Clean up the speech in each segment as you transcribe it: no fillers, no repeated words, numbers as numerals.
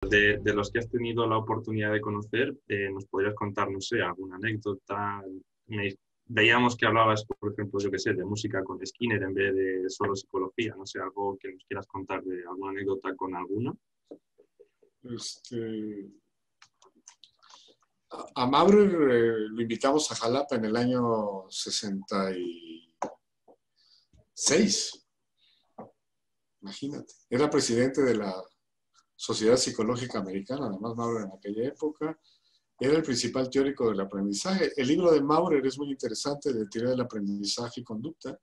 De los que has tenido la oportunidad de conocer, ¿nos podrías contar, no sé, alguna anécdota? Veíamos que hablabas, por ejemplo, yo qué sé, de música con Skinner en vez de solo psicología. No sé, algo que nos quieras contar de alguna anécdota con alguna. A Maurer lo invitamos a Jalapa en el año 66. Imagínate. Era presidente de la Sociedad Psicológica Americana, además Maurer en aquella época. Era el principal teórico del aprendizaje. El libro de Maurer es muy interesante, de teoría del aprendizaje y conducta,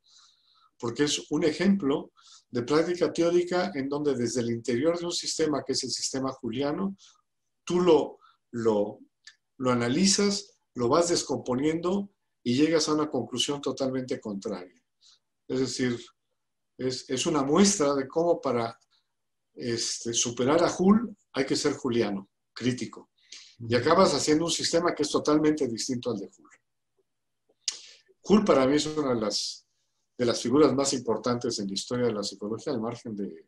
porque es un ejemplo de práctica teórica en donde desde el interior de un sistema, que es el sistema juliano, tú lo analizas, lo vas descomponiendo y llegas a una conclusión totalmente contraria. Es decir, es una muestra de cómo para superar a Hull hay que ser juliano, crítico. Y acabas haciendo un sistema que es totalmente distinto al de Hull. Hull para mí es una de las figuras más importantes en la historia de la psicología, al margen de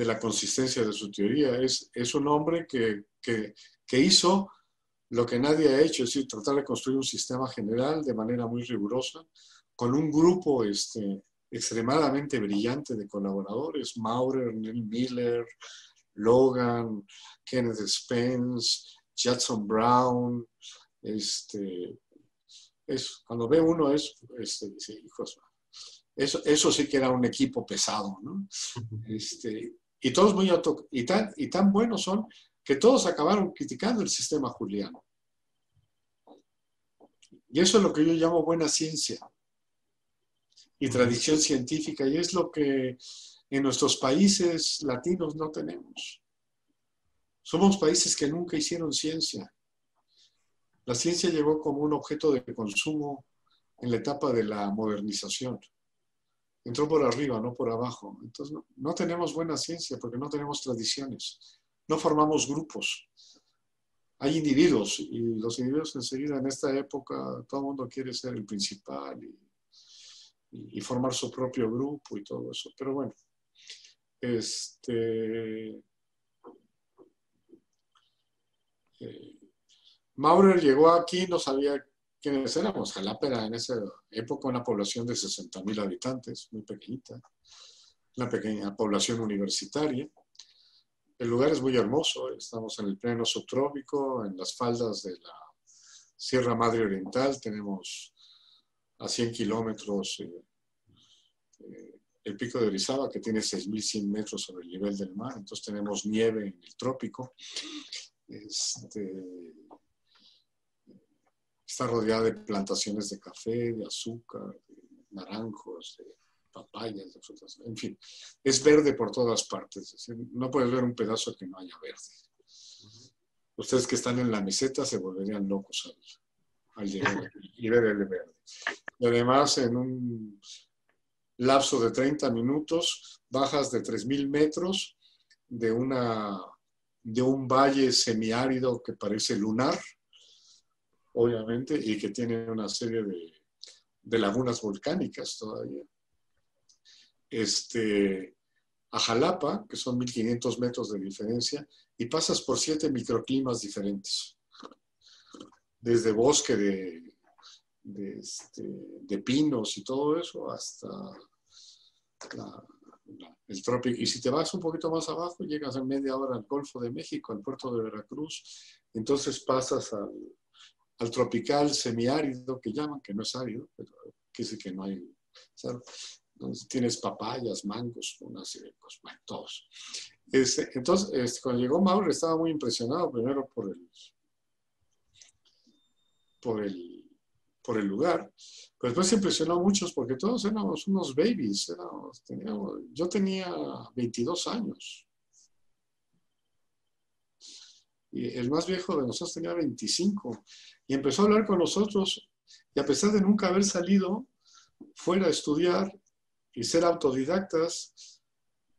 la consistencia de su teoría. Es un hombre que hizo lo que nadie ha hecho, es decir, tratar de construir un sistema general de manera muy rigurosa, con un grupo extremadamente brillante de colaboradores: Maurer, Neil Miller, Logan, Kenneth Spence, Judson Brown. Cuando ve uno dice, hijos, eso sí que era un equipo pesado, ¿no? Y todos y tan buenos son que todos acabaron criticando el sistema juliano. Y eso es lo que yo llamo buena ciencia y tradición científica, y es lo que en nuestros países latinos no tenemos. Somos países que nunca hicieron ciencia. La ciencia llegó como un objeto de consumo en la etapa de la modernización. Entró por arriba, no por abajo. Entonces no tenemos buena ciencia porque no tenemos tradiciones. No formamos grupos. Hay individuos, y los individuos enseguida en esta época todo el mundo quiere ser el principal y formar su propio grupo y todo eso. Pero bueno, Maurer llegó aquí, no sabía quiénes éramos. Jalapa era en esa época una población de 60,000 habitantes, muy pequeñita, una pequeña población universitaria. El lugar es muy hermoso, estamos en el pleno subtrópico, en las faldas de la Sierra Madre Oriental. Tenemos a 100 kilómetros el pico de Orizaba, que tiene 6,100 metros sobre el nivel del mar. Entonces tenemos nieve en el trópico. Está rodeada de plantaciones de café, de azúcar, de naranjos, de papayas, de frutas. En fin, es verde por todas partes. Es decir, no puedes ver un pedazo que no haya verde. Ustedes que están en la meseta se volverían locos al llegar aquí y ver el verde. Y además, en un lapso de 30 minutos, bajas de 3,000 metros de un valle semiárido que parece lunar, obviamente, y que tiene una serie de lagunas volcánicas todavía. A Jalapa, que son 1,500 metros de diferencia, y pasas por 7 microclimas diferentes. Desde bosque de pinos y todo eso hasta el trópico. Y si te vas un poquito más abajo, llegas en media hora al Golfo de México, al puerto de Veracruz. Entonces pasas al tropical semiárido, que llaman, que no es árido, pero que sí que no hay. Entonces tienes papayas, mangos, una serie de cosas, bueno, todos. Entonces, cuando llegó Maurer estaba muy impresionado, primero por el lugar, pero después se impresionó a muchos porque todos éramos unos babies. Yo tenía 22 años. Y el más viejo de nosotros tenía 25. Y empezó a hablar con nosotros. Y a pesar de nunca haber salido fuera a estudiar y ser autodidactas,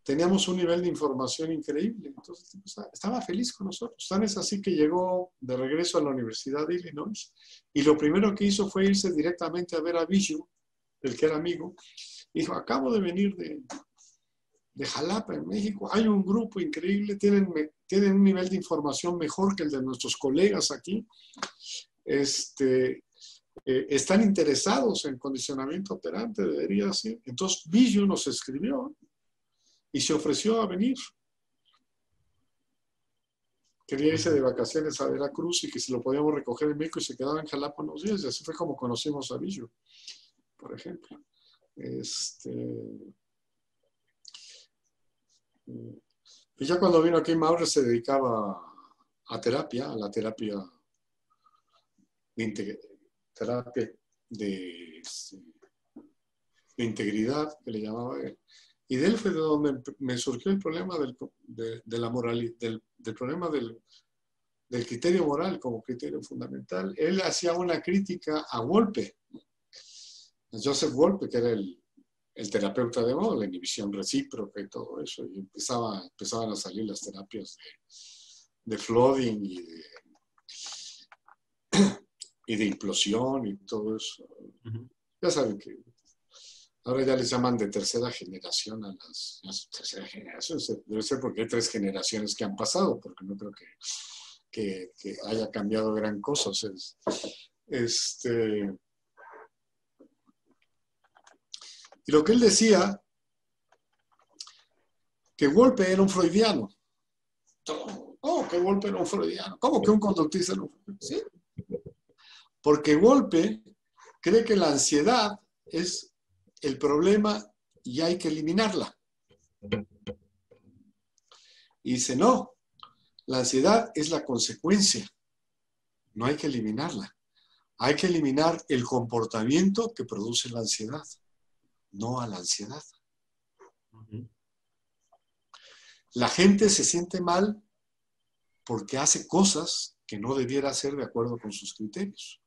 teníamos un nivel de información increíble. Entonces estaba feliz con nosotros. Tan es así que llegó de regreso a la Universidad de Illinois y lo primero que hizo fue irse directamente a ver a Bijou, el que era amigo. Dijo, acabo de venir de Jalapa, en México. Hay un grupo increíble, tienen un nivel de información mejor que el de nuestros colegas aquí. Están interesados en condicionamiento operante, debería ser. Entonces, Billu nos escribió y se ofreció a venir. Quería irse de vacaciones a Veracruz y que si lo podíamos recoger en México y se quedaba en Jalapa unos días. Y así fue como conocimos a Billu, por ejemplo. Y ya cuando vino aquí, Maurer se dedicaba a terapia, a la terapia de integridad, que le llamaba él. Y de él fue de donde me surgió el problema de la moralidad, del problema del criterio moral como criterio fundamental. Él hacía una crítica a Wolpe, a Joseph Wolpe, que era el terapeuta de modo, la inhibición recíproca y todo eso. Y empezaban a salir las terapias de flooding y de implosión y todo eso. Ya saben que ahora ya les llaman de tercera generación a las tercera generación. Debe ser porque hay 3 generaciones que han pasado, porque no creo que haya cambiado gran cosa. O sea, y lo que él decía, que Wolpe era un freudiano. ¿Cómo que Wolpe era un freudiano? ¿Cómo que un conductista era un freudiano? ¿Sí? Porque Wolpe cree que la ansiedad es el problema y hay que eliminarla. Y dice, no, la ansiedad es la consecuencia, no hay que eliminarla. Hay que eliminar el comportamiento que produce la ansiedad, no a la ansiedad. La gente se siente mal porque hace cosas que no debiera hacer de acuerdo con sus criterios.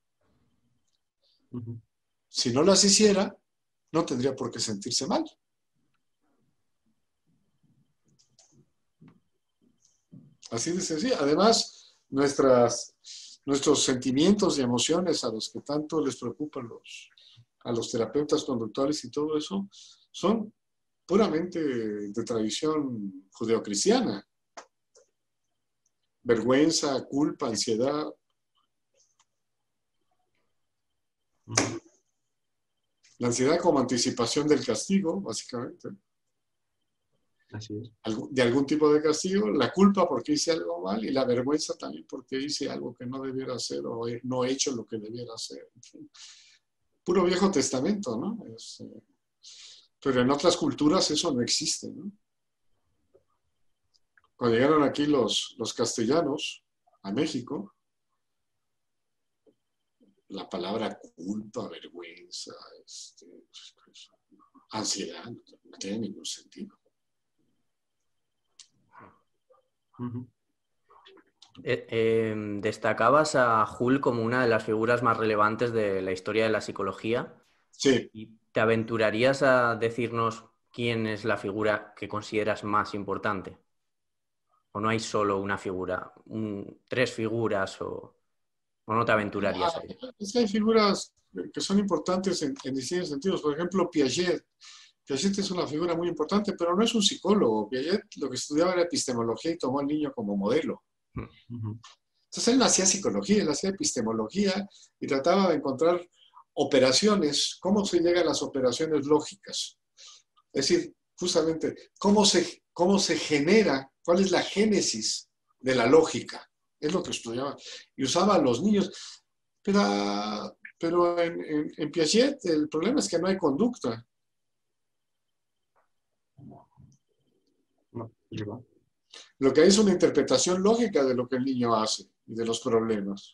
Si no las hiciera, no tendría por qué sentirse mal. Así de sencillo. Además, nuestros sentimientos y emociones a los que tanto les preocupan a los terapeutas conductuales y todo eso, son puramente de tradición judeocristiana. Vergüenza, culpa, ansiedad. La ansiedad como anticipación del castigo, básicamente. Así es. De algún tipo de castigo. La culpa porque hice algo mal y la vergüenza también porque hice algo que no debiera hacer o no he hecho lo que debiera hacer. En fin. Puro Viejo Testamento, ¿no? Pero en otras culturas eso no existe, ¿no? Cuando llegaron aquí los castellanos a México, la palabra culpa, vergüenza, ansiedad, no tiene ningún sentido. Destacabas a Hull como una de las figuras más relevantes de la historia de la psicología. Sí. ¿Y te aventurarías a decirnos quién es la figura que consideras más importante? ¿O no hay solo una figura, 3 figuras o no te aventurarías a ello? Es que hay figuras que son importantes en distintos sentidos. Por ejemplo, Piaget. Piaget es una figura muy importante, pero no es un psicólogo. Piaget lo que estudiaba era epistemología y tomó al niño como modelo. Entonces él no hacía psicología, él hacía epistemología y trataba de encontrar operaciones, cómo se llegan a las operaciones lógicas. Es decir, justamente, cómo se genera, cuál es la génesis de la lógica. Es lo que estudiaba. Y usaba a los niños. Pero en Piaget el problema es que no hay conducta. No. Lo que hay es una interpretación lógica de lo que el niño hace y de los problemas.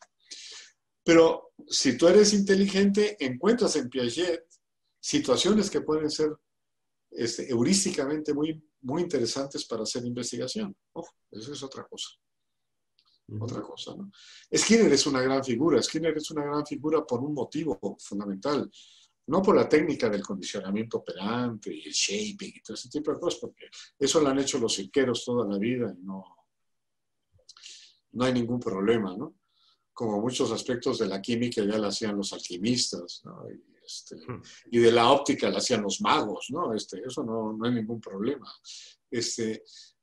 Pero si tú eres inteligente, encuentras en Piaget situaciones que pueden ser heurísticamente muy, muy interesantes para hacer investigación. Eso es otra cosa. Otra cosa, ¿no? Skinner es una gran figura. Skinner es una gran figura por un motivo fundamental. No por la técnica del condicionamiento operante y el shaping y todo ese tipo de cosas, porque eso lo han hecho los psiqueros toda la vida y no hay ningún problema, ¿no? Como muchos aspectos de la química ya lo hacían los alquimistas, ¿no? Y Y de la óptica la hacían los magos, ¿no? Eso no hay ningún problema.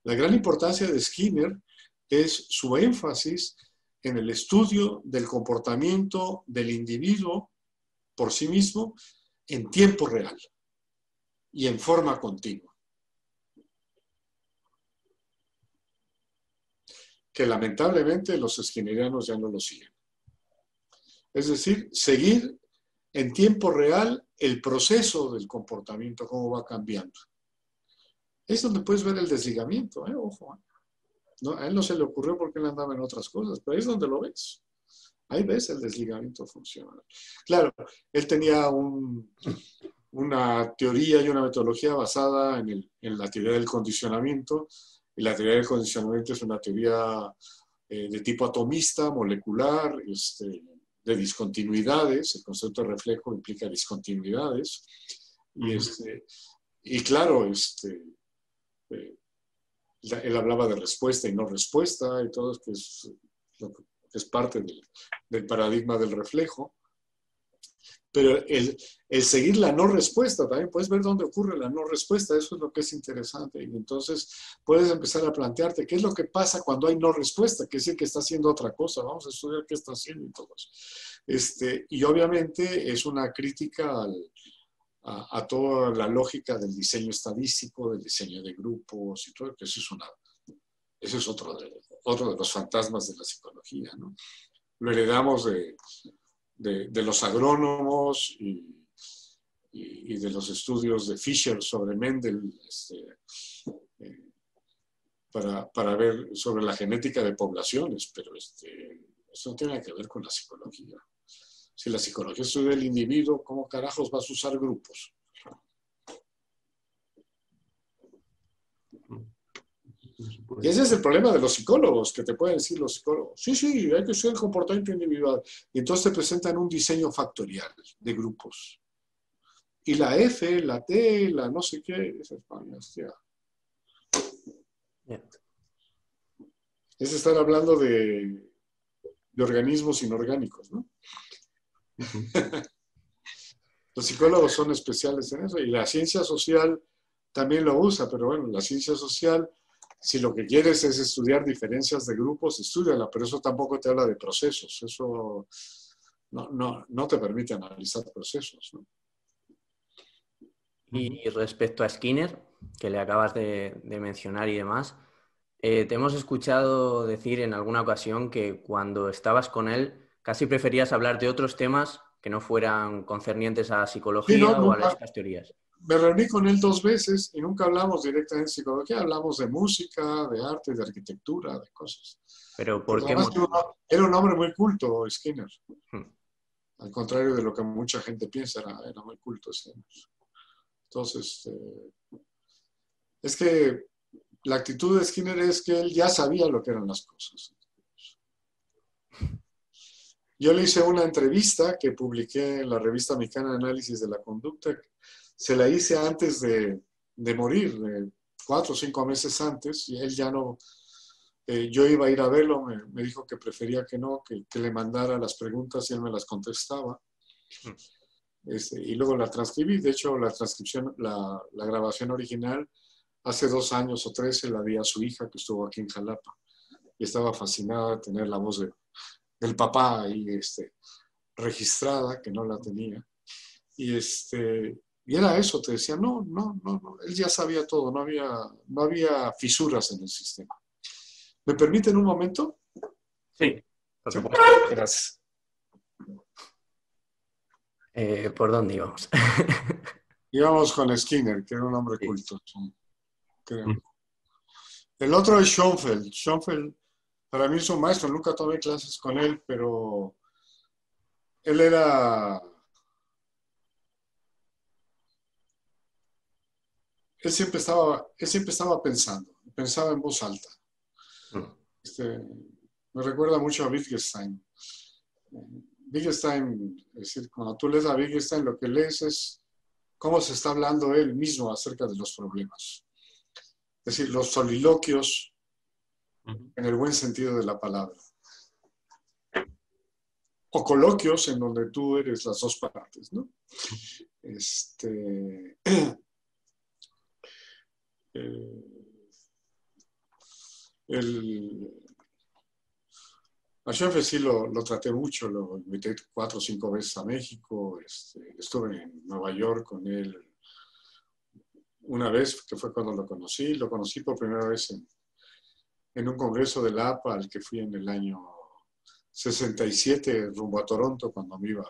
La gran importancia de Skinner es su énfasis en el estudio del comportamiento del individuo por sí mismo en tiempo real y en forma continua. Que lamentablemente los skinnerianos ya no lo siguen. Es decir, seguir en tiempo real el proceso del comportamiento, cómo va cambiando. Es donde puedes ver el desligamiento, ojo. No, a él no se le ocurrió porque él andaba en otras cosas, pero ahí es donde lo ves. Ahí ves el desligamiento funcional. Claro, él tenía una teoría y una metodología basada en la teoría del condicionamiento. Y la teoría del condicionamiento es una teoría de tipo atomista, molecular, de discontinuidades. El concepto de reflejo implica discontinuidades. Y claro, él hablaba de respuesta y no respuesta y todo, que es parte del paradigma del reflejo. Pero el seguir la no respuesta, también puedes ver dónde ocurre la no respuesta, eso es lo que es interesante. Y entonces puedes empezar a plantearte qué es lo que pasa cuando hay no respuesta, que es el que está haciendo otra cosa, vamos a estudiar qué está haciendo y todo eso. Y obviamente es una crítica a toda la lógica del diseño estadístico, del diseño de grupos y todo, que eso es otro de los fantasmas de la psicología, ¿no? Lo heredamos de los agrónomos y de los estudios de Fisher sobre Mendel para ver sobre la genética de poblaciones, pero eso no tiene nada que ver con la psicología. Si la psicología estudia el individuo, ¿cómo carajos vas a usar grupos? Y ese es el problema de los psicólogos, que te pueden decir los psicólogos, sí, hay que estudiar el comportamiento individual. Y entonces te presentan un diseño factorial de grupos. Y la F, la T, la no sé qué, es España, hostia. Es estar hablando de organismos inorgánicos, ¿no? Los psicólogos son especiales en eso y la ciencia social también lo usa, pero bueno, la ciencia social, si lo que quieres es estudiar diferencias de grupos, estúdiala, pero eso tampoco te habla de procesos, eso no te permite analizar procesos, ¿no? Y respecto a Skinner, que le acabas de mencionar y demás, te hemos escuchado decir en alguna ocasión que cuando estabas con él casi preferías hablar de otros temas que no fueran concernientes a la psicología o a estas teorías. Me reuní con él 2 veces y nunca hablamos directamente de psicología, hablamos de música, de arte, de arquitectura, de cosas. ¿Pero por qué motivo? Era un hombre muy culto, Skinner. Al contrario de lo que mucha gente piensa, era muy culto Skinner. Entonces, es que la actitud de Skinner es que él ya sabía lo que eran las cosas. Yo le hice una entrevista que publiqué en la revista mexicana de análisis de la conducta. Se la hice antes de morir, 4 o 5 meses antes, y él ya no... yo iba a ir a verlo, me dijo que prefería que no, que le mandara las preguntas y él me las contestaba. Y luego la transcribí. De hecho, la transcripción, la grabación original, hace 2 años o 3 se la di a su hija que estuvo aquí en Jalapa. Y estaba fascinada de tener la voz del papá ahí registrada, que no la tenía. Y era eso, te decía, no, él ya sabía todo, no había fisuras en el sistema. ¿Me permiten un momento? Sí, por supuesto. Gracias. ¿Por dónde íbamos? Íbamos con Skinner, que era un hombre Sí. culto, creo. El otro es Schoenfeld. Schoenfeld, para mí es un maestro, nunca tomé clases con él, pero él siempre estaba pensaba en voz alta. Me recuerda mucho a Wittgenstein. Wittgenstein, es decir, cuando tú lees a Wittgenstein, lo que lees es cómo se está hablando él mismo acerca de los problemas. Es decir, los soliloquios en el buen sentido de la palabra. o coloquios en donde tú eres las dos partes, ¿no? A Schoenfeld sí lo traté mucho, lo invité 4 o 5 veces a México, estuve en Nueva York con él una vez, que fue cuando lo conocí por primera vez en un congreso de la APA al que fui en el año 67 rumbo a Toronto cuando me iba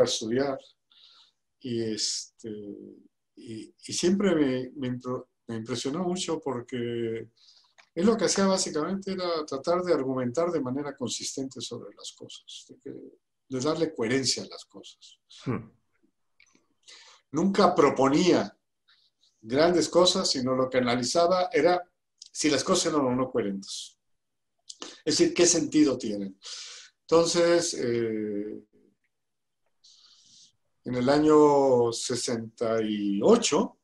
a estudiar. Y siempre me impresionó mucho porque él lo que hacía básicamente era tratar de argumentar de manera consistente sobre las cosas, de darle coherencia a las cosas. Nunca proponía grandes cosas, sino lo que analizaba era si las cosas eran o no coherentes. Es decir, qué sentido tienen. Entonces, en el año 68,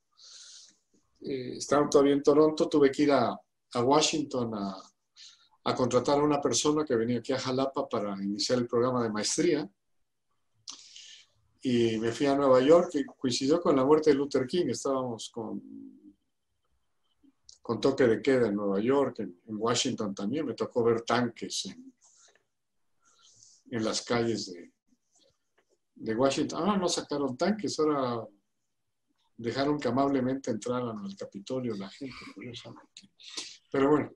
estaba todavía en Toronto, tuve que ir a Washington a contratar a una persona que venía aquí a Jalapa para iniciar el programa de maestría. Y me fui a Nueva York y coincidió con la muerte de Luther King. Estábamos con toque de queda en Nueva York, en Washington también. Me tocó ver tanques en las calles de Washington. Ahora no sacaron tanques, ahora dejaron que amablemente entraran al Capitolio la gente, curiosamente. Pero bueno.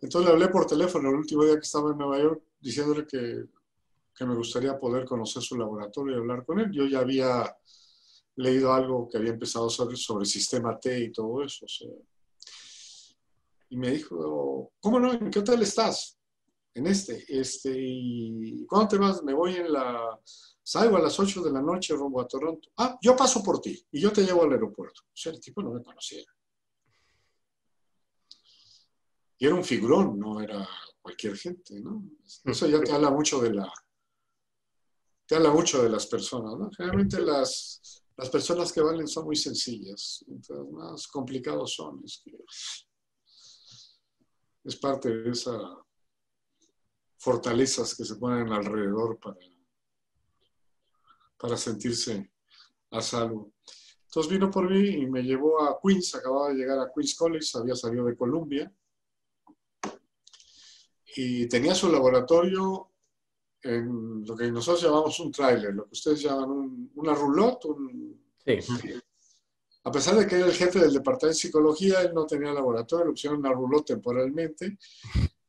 Entonces le hablé por teléfono el último día que estaba en Nueva York diciéndole que me gustaría poder conocer su laboratorio y hablar con él. Yo ya había leído algo que había empezado sobre sistema T y todo eso. O sea, y me dijo, ¿cómo no? ¿En qué hotel estás? En ¿y cuándo te vas? Me voy salgo a las 8 de la noche rumbo a Toronto. Ah, yo paso por ti y yo te llevo al aeropuerto. O sea, el tipo no me conocía. Y era un figurón, no era cualquier gente, ¿no? Eso ya te habla mucho de las personas, ¿no? Generalmente las personas que valen son muy sencillas. Mientras más complicados son, es parte de esas fortalezas que se ponen alrededor para sentirse a salvo. Entonces vino por mí y me llevó a Queens, acababa de llegar a Queens College, había salido de Columbia. Y tenía su laboratorio en lo que nosotros llamamos un tráiler, lo que ustedes llaman una roulotte. Sí. A pesar de que era el jefe del departamento de psicología, él no tenía laboratorio, le pusieron una roulotte temporalmente.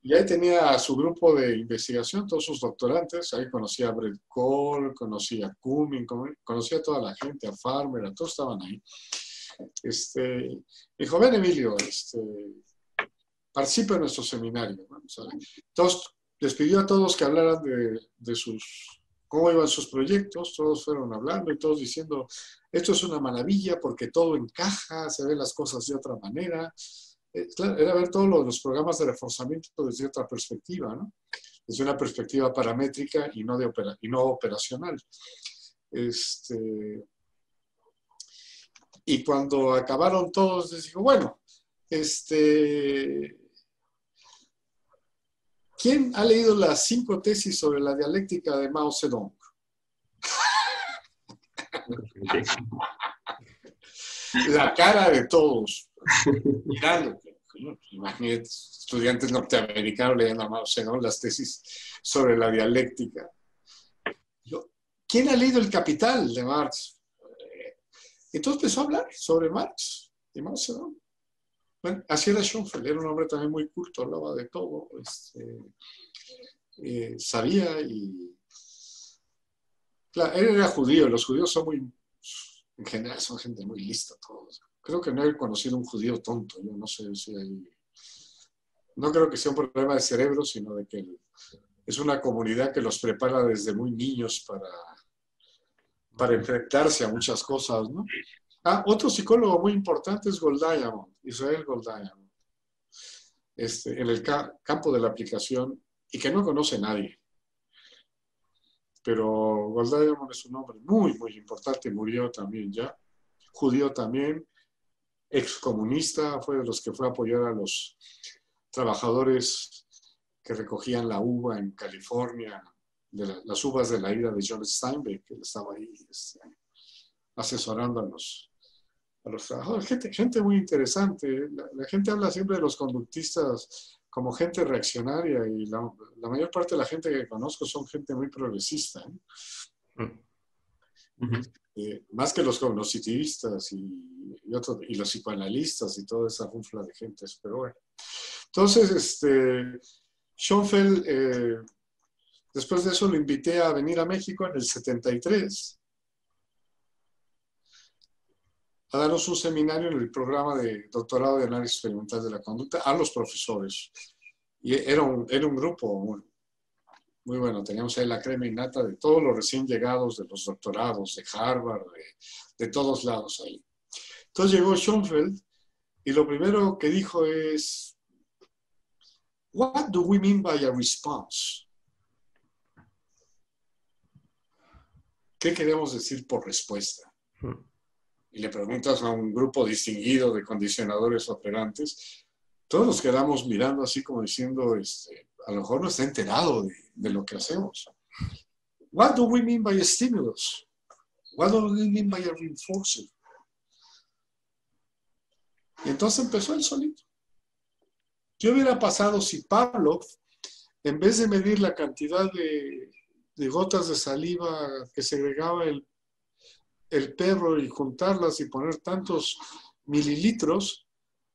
Y ahí tenía su grupo de investigación, todos sus doctorantes. Ahí conocía a Brett Cole, conocía a Cumming, conocía a toda la gente, a Farmer, a todos estaban ahí. Me dijo, ven Emilio, participa en nuestro seminario, ¿no? Entonces, les pidió a todos que hablaran de cómo iban sus proyectos. Todos fueron hablando y todos diciendo, esto es una maravilla porque todo encaja, se ven las cosas de otra manera. Claro, era ver todos los programas de reforzamiento desde otra perspectiva, ¿no? Desde una perspectiva paramétrica y no operacional. Y cuando acabaron todos, les digo, bueno, ¿quién ha leído las 5 tesis sobre la dialéctica de Mao Zedong? La cara de todos, mirando. Imagínate, estudiantes norteamericanos leyendo a Mao Zedong las tesis sobre la dialéctica. ¿Quién ha leído El Capital de Marx? Entonces empezó a hablar sobre Marx y Mao Zedong. Bueno, así era Schoenfeld, era un hombre también muy culto, hablaba de todo, sabía y... Claro, él era judío, los judíos son en general son gente muy lista todos. Creo que no he conocido un judío tonto, yo no sé si hay... No creo que sea un problema de cerebro, sino de que es una comunidad que los prepara desde muy niños para enfrentarse a muchas cosas, ¿no? Otro psicólogo muy importante es Gold Diamond, Israel Gold Diamond, en el campo de la aplicación y que no conoce nadie. Pero Gold Diamond es un hombre muy, muy importante, murió también ya, judío también, excomunista, fue de los que fue a apoyar a los trabajadores que recogían la uva en California, las uvas de la ira de John Steinbeck, que estaba ahí asesorando a los trabajadores. Gente muy interesante. La gente habla siempre de los conductistas como gente reaccionaria y la mayor parte de la gente que conozco son gente muy progresista, más que los cognitivistas y los psicoanalistas y toda esa rufla de gentes, pero bueno. Entonces, Schoenfeld, después de eso lo invité a venir a México en el 73 a darnos un seminario en el programa de doctorado de análisis experimental de la conducta a los profesores. Y era un grupo muy bueno. Teníamos ahí la crema innata de todos los recién llegados de los doctorados, de Harvard, de todos lados ahí. Entonces llegó Schoenfeld y lo primero que dijo es, "What do we mean by a response?" ¿Qué queremos decir por respuesta? Y le preguntas a un grupo distinguido de condicionadores operantes, todos nos quedamos mirando así como diciendo, a lo mejor no está enterado de lo que hacemos. What do we mean by a stimulus? What do we mean by a reinforcer? Y entonces empezó él solito. ¿Qué hubiera pasado si Pavlov, en vez de medir la cantidad de gotas de saliva que segregaba el perro y juntarlas y poner tantos mililitros,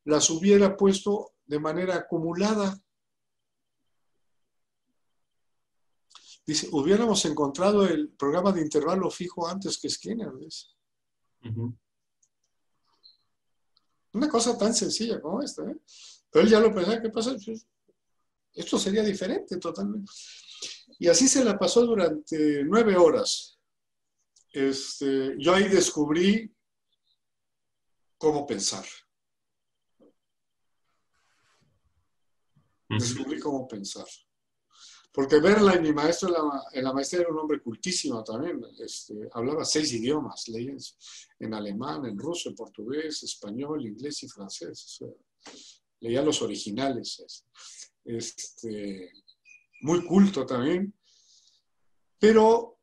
las hubiera puesto de manera acumulada? Dice, hubiéramos encontrado el programa de intervalo fijo antes que Skinner. Una cosa tan sencilla como esta, Pero él ya lo pensaba, ¿qué pasa? Esto sería diferente totalmente. Y así se la pasó durante 9 horas. Yo ahí descubrí cómo pensar. Descubrí cómo pensar. Porque Verlaine, mi maestro en la maestría, era un hombre cultísimo también. Hablaba 6 idiomas, leía en alemán, en ruso, en portugués, español, inglés y francés. O sea, leía los originales. Muy culto también, pero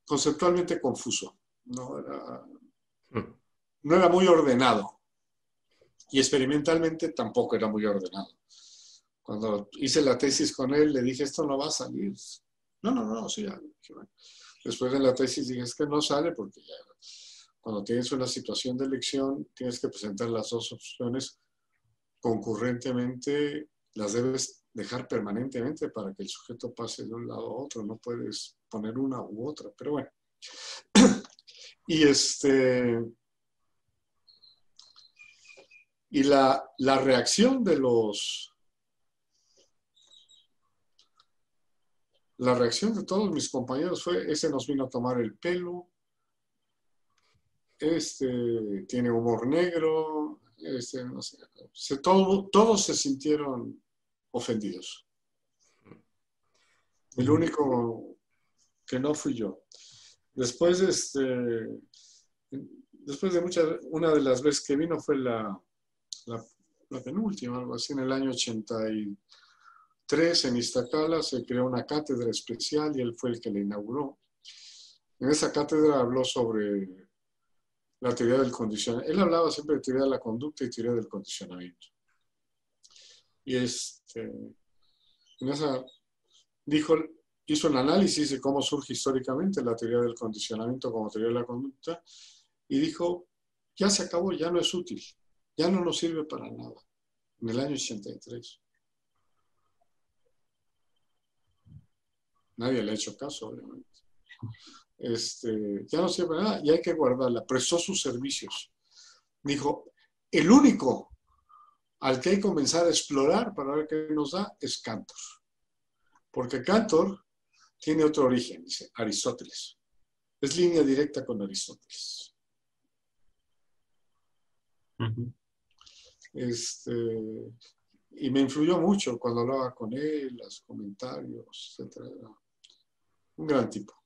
conceptualmente confuso. No era muy ordenado. Y experimentalmente tampoco era muy ordenado. Cuando hice la tesis con él, le dije, esto no va a salir. No, sí. Después de la tesis dije, es que no sale porque ya cuando tienes una situación de elección, tienes que presentar las dos opciones concurrentemente, las debes dejar permanentemente para que el sujeto pase de un lado a otro. No puedes poner una u otra, pero bueno. Y la reacción de todos mis compañeros fue, ese nos vino a tomar el pelo, tiene humor negro, no sé, todos se sintieron ofendidos. El único que no fui yo. Después de una de las veces que vino fue la penúltima, algo así, en el año 83 en Iztacala se creó una cátedra especial y él fue el que la inauguró. En esa cátedra habló sobre la teoría del condicionamiento. Él hablaba siempre de teoría de la conducta y teoría del condicionamiento. Y en esa hizo un análisis de cómo surge históricamente la teoría del condicionamiento como teoría de la conducta y dijo, ya se acabó, ya no es útil, ya no nos sirve para nada. En el año 83. Nadie le ha hecho caso, obviamente. Ya no sirve para nada y hay que guardarla. Prestó sus servicios. Dijo, el único al que hay que comenzar a explorar para ver qué nos da es Cantor. Porque Cantor tiene otro origen, dice Aristóteles. Es línea directa con Aristóteles. Y me influyó mucho cuando hablaba con él, los comentarios, etc. Un gran tipo.